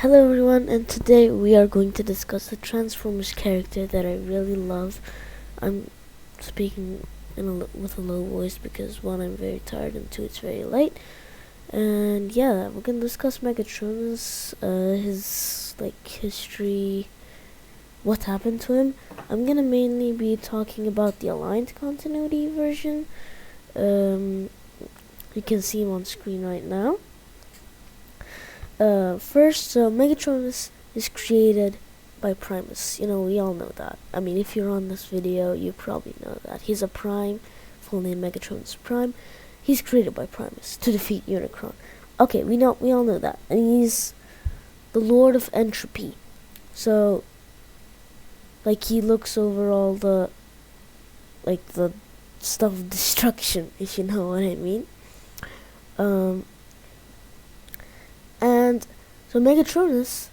Hello everyone, and today we are going to discuss a Transformers character that I really love. I'm speaking with a low voice because one, I'm very tired, and two, it's very late. And yeah, we're gonna discuss Megatronus, his history, what happened to him. I'm gonna mainly be talking about the Aligned Continuity version. You can see him on screen right now. First, Megatronus is created by Primus. You know, we all know that. I mean, if you're on this video, you probably know that. He's a Prime, full name Megatronus Prime. He's created by Primus to defeat Unicron. Okay, we all know that. And he's the Lord of Entropy. So, he looks over all the stuff of destruction, if you know what I mean. And so Megatronus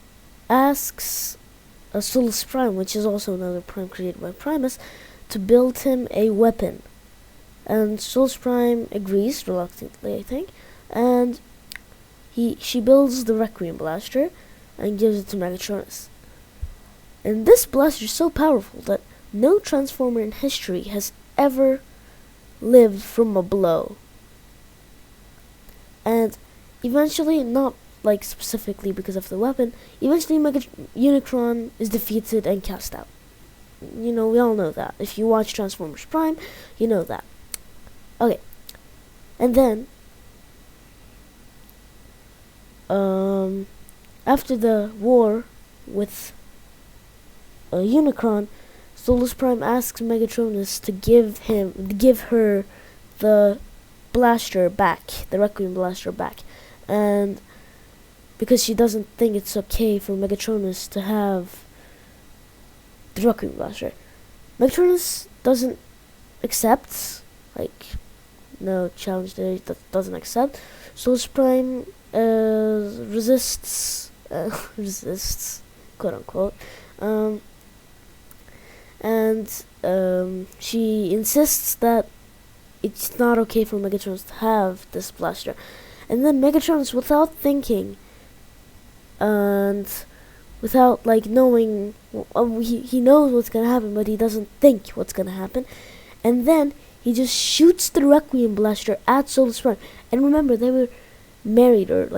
asks Solus Prime, which is also another Prime created by Primus, to build him a weapon. And Solus Prime agrees, reluctantly I think, and she builds the Requiem Blaster and gives it to Megatronus. And this blaster is so powerful that no Transformer in history has ever lived from a blow. And eventually, not specifically because of the weapon, eventually Unicron is defeated and cast out. You know, we all know that. If you watch Transformers Prime, you know that. Okay. And then, after the war with Unicron, Solus Prime asks Megatronus to give her the blaster back, the Requiem Blaster back. And because she doesn't think it's okay for Megatronus to have the Requiem Blaster. Megatronus doesn't accept, no challenge there, doesn't accept. Solus Prime resists, quote unquote, and she insists that it's not okay for Megatronus to have this blaster. And then Megatronus, without thinking, and without knowing, he knows what's gonna happen, but he doesn't think what's gonna happen. And then he just shoots the Requiem Blaster at Solus Prime. And remember, they were married, or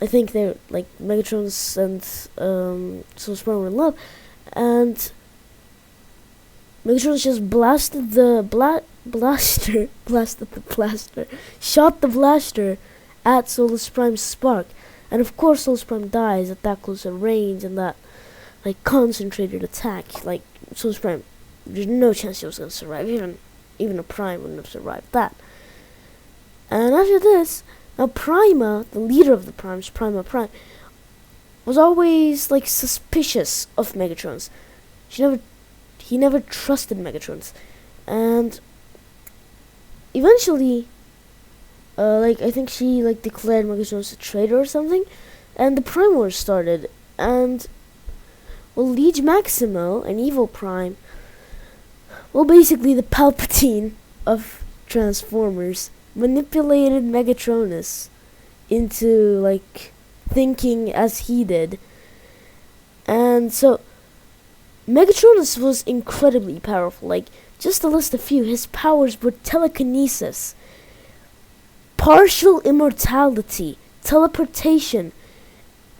I think they're Megatronus and Solus Prime were in love. And Megatronus just blasted the shot the blaster at Solus Prime's spark. And of course Solus Prime dies at that close range and that concentrated attack. Solus Prime, there's no chance he was gonna survive. Even a Prime wouldn't have survived that. And after this, now Prima, the leader of the Primes, Prima Prime, was always suspicious of Megatronus. He never trusted Megatronus. And eventually, I think she declared Megatronus a traitor or something, and the Prime Wars started. And Liege Maximo, an evil Prime, basically the Palpatine of Transformers, manipulated Megatronus into thinking as he did. And so Megatronus was incredibly powerful. Just to list a few, his powers were telekinesis, partial immortality, teleportation,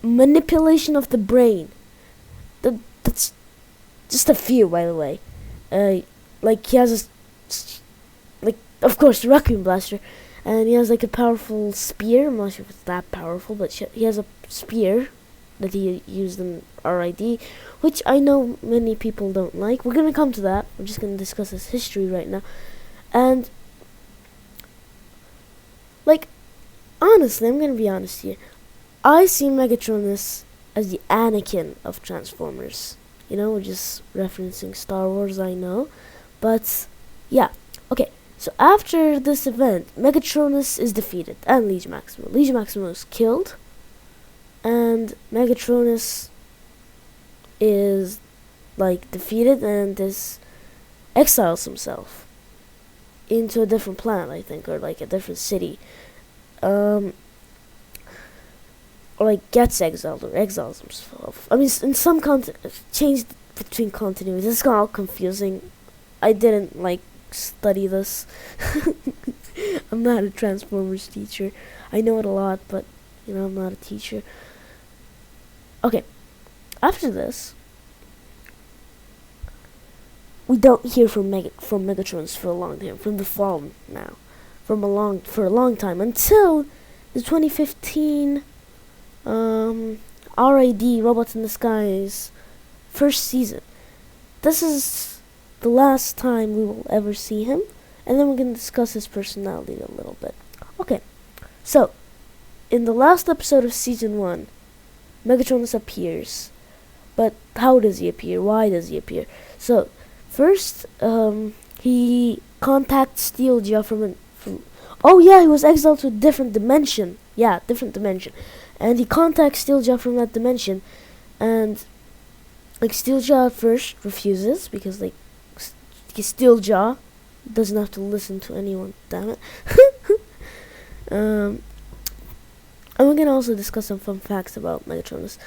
manipulation of the brain. That's just a few, by the way. He has of course, the Requiem Blaster, and he has a powerful spear. I'm not sure if it's that powerful, but he has a spear that he used in RID, which I know many people don't like. We're gonna come to that. We're just gonna discuss his history right now. And honestly, I'm gonna be honest here. I see Megatronus as the Anakin of Transformers. You know, we're just referencing Star Wars, I know. But yeah. Okay, so after this event, Megatronus is defeated, and Liege Maximo. Liege Maximo is killed, and Megatronus is defeated and exiles himself into a different planet, I think, or a different city. or like gets exiled or exiles himself. I mean, in some changed between continuities. This got all confusing. I didn't like study this. I'm not a Transformers teacher. I know it a lot, but I'm not a teacher. Okay, after this, we don't hear from Megatronus for a long time, from the fall now, for a long time, until the 2015 RID Robots in Disguise first season. This is the last time we will ever see him, and then we're going to discuss his personality a little bit. Okay, so in the last episode of season 1, Megatronus appears. But how does he appear? Why does he appear? So first, he contacts Steeljaw from oh yeah, he was exiled to a different dimension. Yeah, different dimension. And he contacts Steeljaw from that dimension, and like Steeljaw at first refuses because like Steeljaw doesn't have to listen to anyone. Damn it. And we're gonna also discuss some fun facts about Megatronus.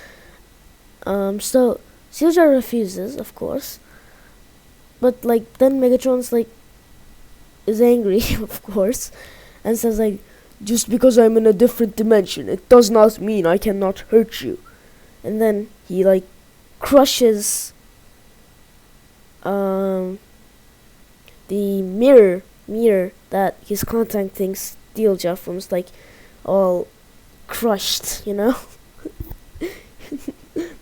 So Steeljaw refuses, of course, but like then Megatronus like is angry, of course, and says like, just because I'm in a different dimension, it does not mean I cannot hurt you. And then he like crushes the mirror that he's contacting Steeljaw from. Is like all crushed,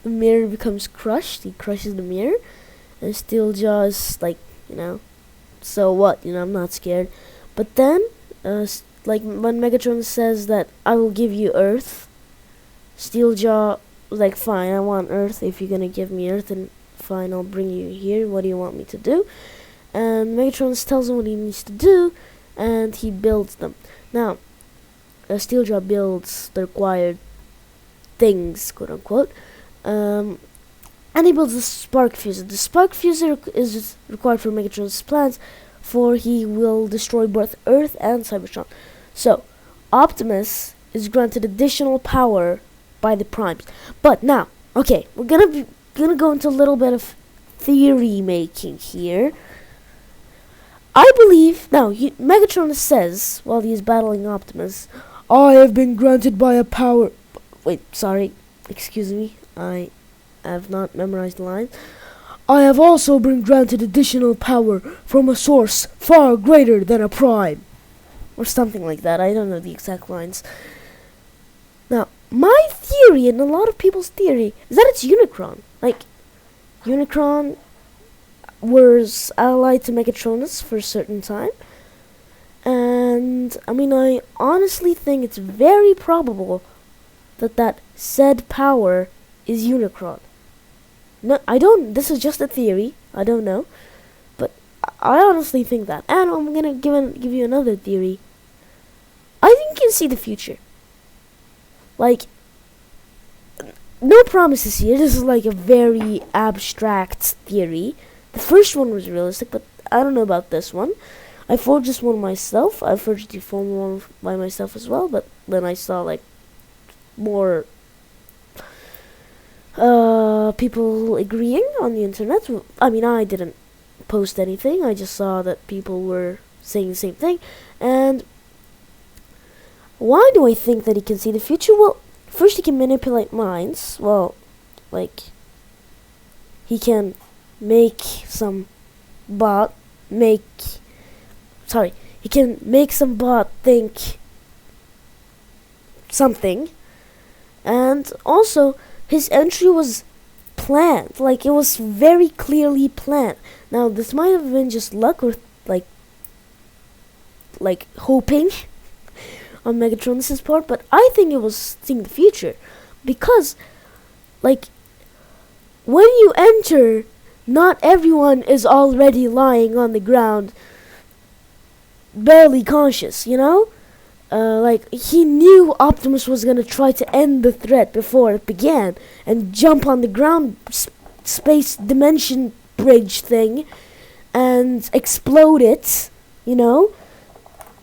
The mirror becomes crushed. He crushes the mirror, and Steeljaw is like, so what? I'm not scared. But then, like when Megatron says that I will give you Earth, Steeljaw was like, fine, I want Earth. If you're gonna give me Earth, then fine, I'll bring you here. What do you want me to do? And Megatron tells him what he needs to do, and he builds them. Now, Steeljaw builds the required things, quote unquote, and he builds the spark fuser. The spark fuser is required for Megatron's plans, for he will destroy both Earth and Cybertron. So, Optimus is granted additional power by the Primes. But now, okay, we're gonna go into a little bit of theory making here. I believe now Megatron says while he is battling Optimus, I have been granted by a power. Wait, sorry, excuse me. I have not memorized the line. I have also been granted additional power from a source far greater than a prime. Or something like that. I don't know the exact lines. Now, my theory, and a lot of people's theory, is that it's Unicron. Like, Unicron was allied to Megatronus for a certain time. And, I honestly think it's very probable that said power is Unicron. No, this is just a theory. I don't know. But I honestly think that. And I'm gonna give you another theory. I think you can see the future. Like, no promises here. This is like a very abstract theory. The first one was realistic, but I don't know about this one. I forged this one myself. I forged the former one by myself as well, but then I saw like more people agreeing on the internet. I didn't post anything. I just saw that people were saying the same thing. And why do I think that he can see the future? Well, first he can manipulate minds. Well, like, he can make some bot he can make some bot think something. And also, his entry was planned. Like, it was very clearly planned. Now, this might have been just luck or, like hoping on Megatronus' part, but I think it was seeing the future. Because, like, when you enter, not everyone is already lying on the ground, barely conscious, like, he knew Optimus was gonna try to end the threat before it began and jump on the ground space dimension bridge thing and explode it,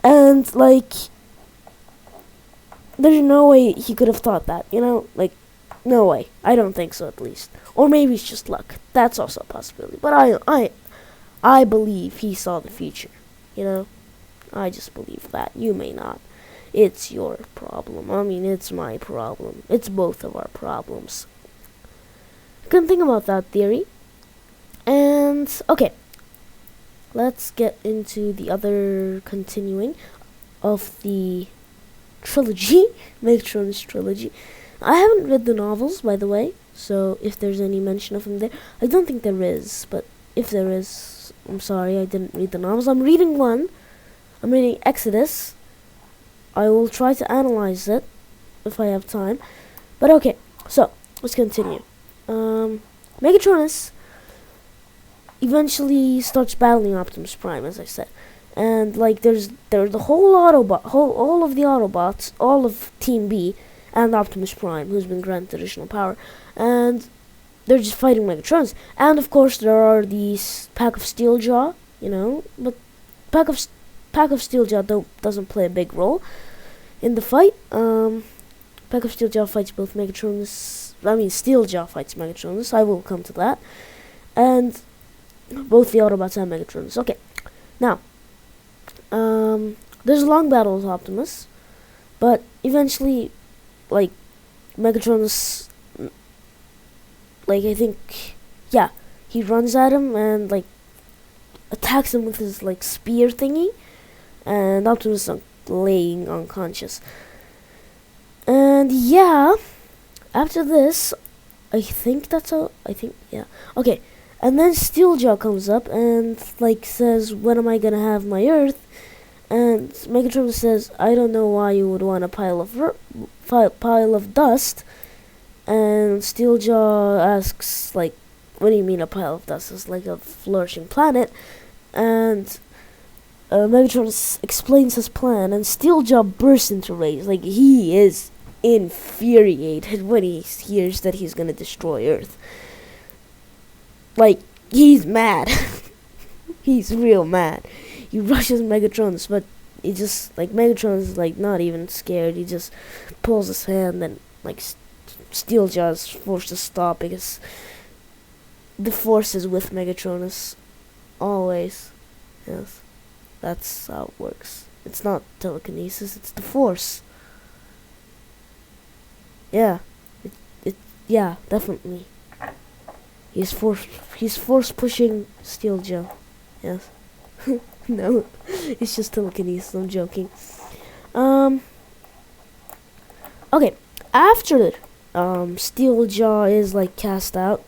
and like, there's no way he could have thought that, you know? Like, no way. I don't think so, at least. Or maybe it's just luck. That's also a possibility. But I believe he saw the future, you know? I just believe that. You may not. It's your problem. I mean, it's my problem. It's both of our problems. Couldn't think about that theory. And, okay. Let's get into the other continuing of the trilogy, Megatronus trilogy. I haven't read the novels, by the way, so if there's any mention of him there, I don't think there is, but if there is, I'm sorry, I didn't read the novels. I'm reading one. I'm reading Exodus. I will try to analyze it if I have time. But okay, so let's continue. Megatronus eventually starts battling Optimus Prime, as I said, and like there's the whole all of the Autobots, all of Team B, and Optimus Prime, who's been granted additional power, and they're just fighting Megatronus. And of course, there are these Pack of Steeljaw, you know, but Pack of Steeljaw doesn't play a big role in the fight. Pack of Steeljaw fights both Megatronus. I mean, Steeljaw fights Megatronus. I will come to that, and both the Autobots and Megatronus. Okay, now there's a long battle with Optimus, but eventually, like, Megatronus, like, I think, yeah, he runs at him and like attacks him with his like spear thingy, and Optimus is laying unconscious. And yeah, after this, I think that's all. I think, yeah, okay. And then Steeljaw comes up and like says, "When am I gonna have my Earth?" And Megatron says, "I don't know why you would want a pile of dust." And Steeljaw asks, like, "What do you mean a pile of dust? It's like a flourishing planet." And Megatron explains his plan, and Steeljaw bursts into rage. Like, he is infuriated when he hears that he's gonna destroy Earth. Like, he's mad. He's real mad. He rushes Megatronus, but he just, like, Megatron's, like, not even scared. He just pulls his hand, and, like, Steeljaw is forced to stop because the Force is with Megatronus. Always. Yes. That's how it works. It's not telekinesis, it's the Force. Yeah. Yeah, definitely. He's force pushing Steeljaw. Yes. No, it's just telekinesis. I'm joking. Okay. After Steeljaw is like cast out.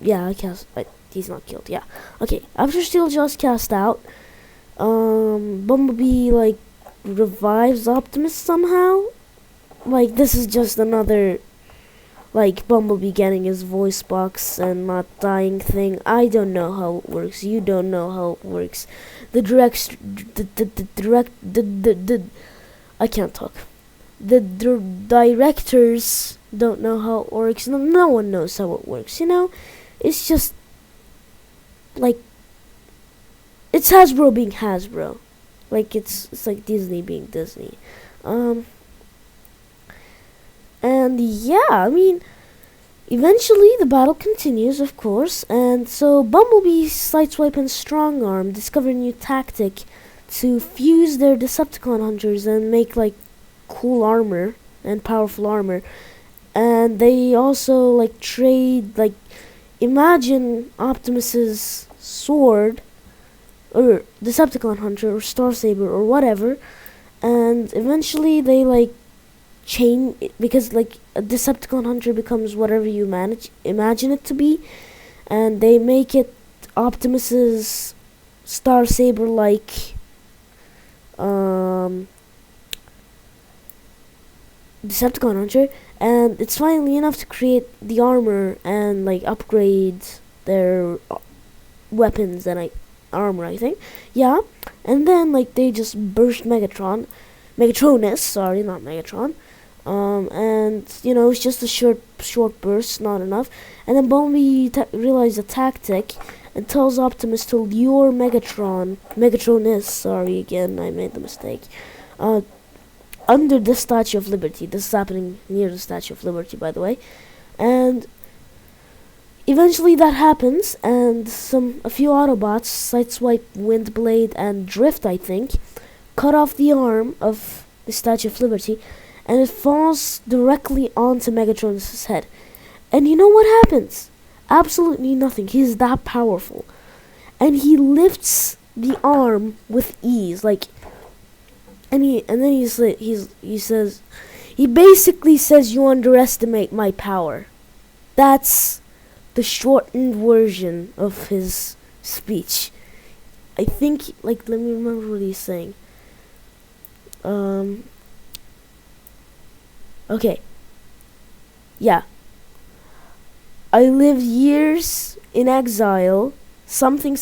Yeah, he's not killed. Yeah. Okay. After Steeljaw is cast out, Bumblebee like revives Optimus somehow. Like, this is just another, like, Bumblebee getting his voice box and not dying thing. I don't know how it works. You don't know how it works. I can't talk. The directors don't know how it works. No one knows how it works, you know? It's just, like, it's Hasbro being Hasbro. Like, it's like Disney being Disney. And yeah, I mean, eventually the battle continues, of course, and so Bumblebee, Sideswipe, and Strongarm discover a new tactic to fuse their Decepticon hunters and make, like, cool armor and powerful armor. And they also, like, trade, like, imagine Optimus's sword, or Decepticon hunter, or Star Saber, or whatever, and eventually they, like, chain it, because like a Decepticon hunter becomes whatever you imagine it to be, and they make it Optimus's Star Saber like Decepticon hunter, and it's finally enough to create the armor and like upgrade their weapons and armor, I think. Yeah, and then like they just burst Megatronus, sorry, not Megatron. And you know, it's just a short burst, not enough. And then Bumblebee realizes a tactic and tells Optimus to lure Megatronus. Sorry again, I made the mistake. under the Statue of Liberty. This is happening near the Statue of Liberty, by the way. And eventually that happens, and a few Autobots, Sideswipe, Windblade, and Drift, I think, cut off the arm of the Statue of Liberty, and it falls directly onto Megatronus' head. And you know what happens? Absolutely nothing. He's that powerful. And he lifts the arm with ease, he basically says, "You underestimate my power." That's the shortened version of his speech. I think, let me remember what he's saying. Okay. Yeah. I lived years in exile, something,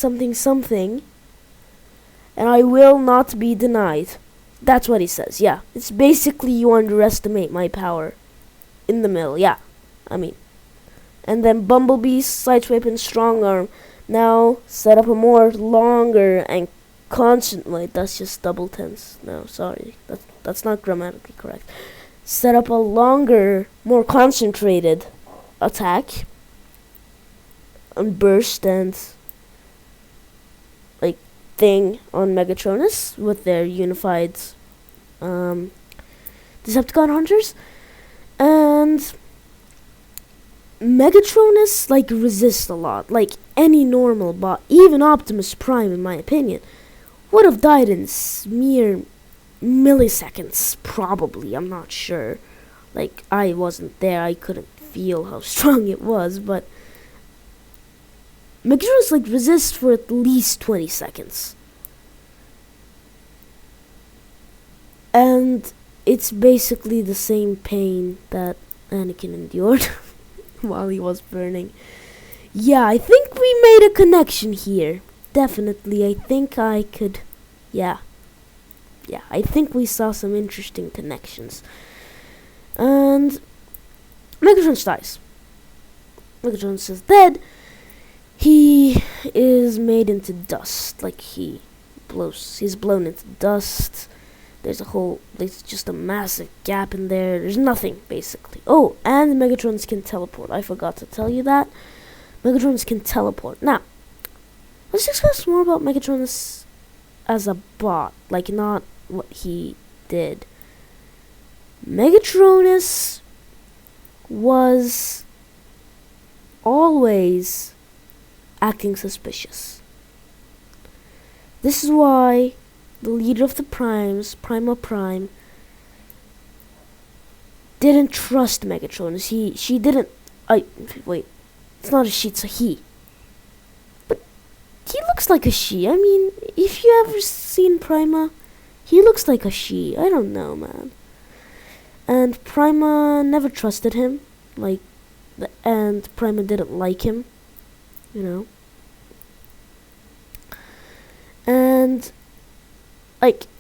and I will not be denied. That's what he says, yeah. It's basically, "You underestimate my power." In the middle, yeah. And then Bumblebee, Sideswipe, and Strong Arm now set up a more longer and constant. That's just double tense. No, sorry. That's not grammatically correct. Set up a longer, more concentrated attack. And burst and thing on Megatronus with their unified Decepticon hunters. And Megatronus resists a lot. Any normal bot, even Optimus Prime in my opinion, would have died in mere milliseconds, probably. I'm not sure. I wasn't there, I couldn't feel how strong it was, but Megatronus resists for at least 20 seconds. And it's basically the same pain that Anakin endured while he was burning. Yeah, I think we made a connection here. Definitely, I think I could... Yeah, I think we saw some interesting connections. And Megatronus dies. Megatronus is dead. He is made into dust. He's blown into dust. There's just a massive gap in there. There's nothing, basically. Oh, and Megatronus can teleport. I forgot to tell you that. Megatronus can teleport. Now, let's discuss more about Megatronus as a bot. Not what he did. Megatronus was always acting suspicious. This is why the leader of the Primes, Prima Prime, didn't trust Megatronus. She didn't... Wait. It's not a she, it's a he. But he looks like a she. If you ever seen Prima, he looks like a she. I don't know, man. And Prima never trusted him. And Prima didn't like him. And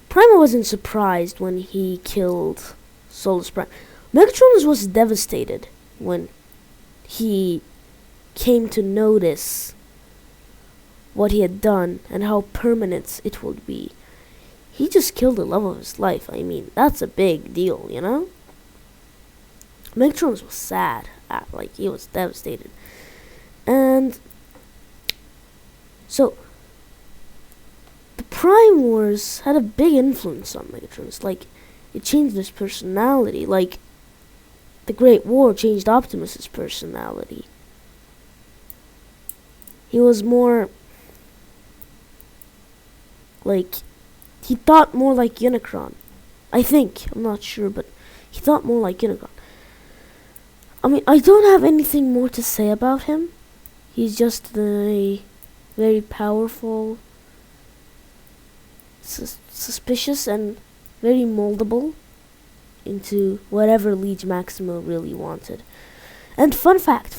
Prima wasn't surprised when he killed Solus Prime. Megatronus was devastated when he came to notice what he had done and how permanent it would be. He just killed the love of his life. That's a big deal, Megatronus was sad. He was devastated. And so the Prime Wars had a big influence on Megatronus. It changed his personality. The Great War changed Optimus's personality. He was more he thought more like Unicron. I think. I'm not sure, but he thought more like Unicron. I don't have anything more to say about him. He's just a very powerful, suspicious, and very moldable into whatever Liege Maximo really wanted. And fun fact,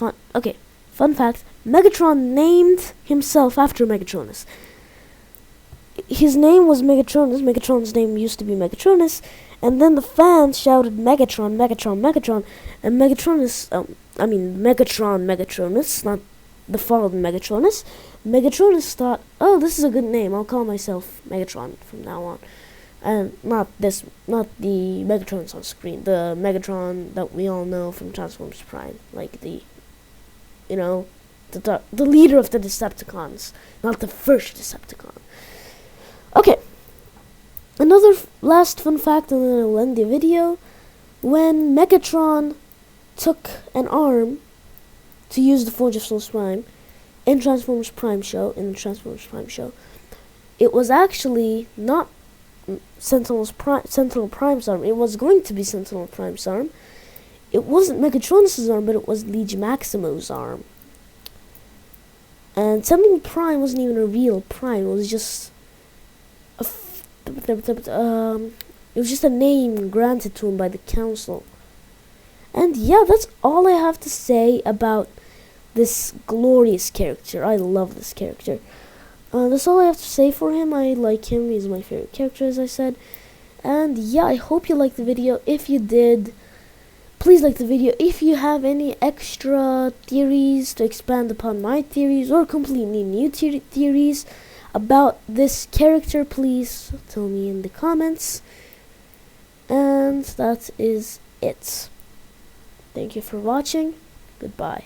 Megatron named himself after Megatronus. His name was Megatronus. Megatron's name used to be Megatronus. And then the fans shouted Megatron, Megatron, Megatron. And Megatronus, not the fallen Megatronus. Megatronus thought, oh, this is a good name. I'll call myself Megatron from now on. And not the Megatronus on screen, the Megatron that we all know from Transformers Prime, like the leader of the Decepticons, not the first Decepticon. Okay, another last fun fact, and then I'll end the video. When Megatron took an arm to use the Forge of Souls Prime in the Transformers Prime show, it was actually not Sentinel Prime's arm. It was going to be Sentinel Prime's arm. It wasn't Megatronus' arm, but it was Liege Maximo's arm. And Sentinel Prime wasn't even a real Prime. It was just a name granted to him by the Council. And yeah, that's all I have to say about this glorious character. I love this character. That's all I have to say for him. I like him. He's my favorite character, as I said. And yeah, I hope you liked the video. If you did, please like the video. If you have any extra theories to expand upon my theories, or completely new theories about this character, please tell me in the comments. And that is it. Thank you for watching. Goodbye.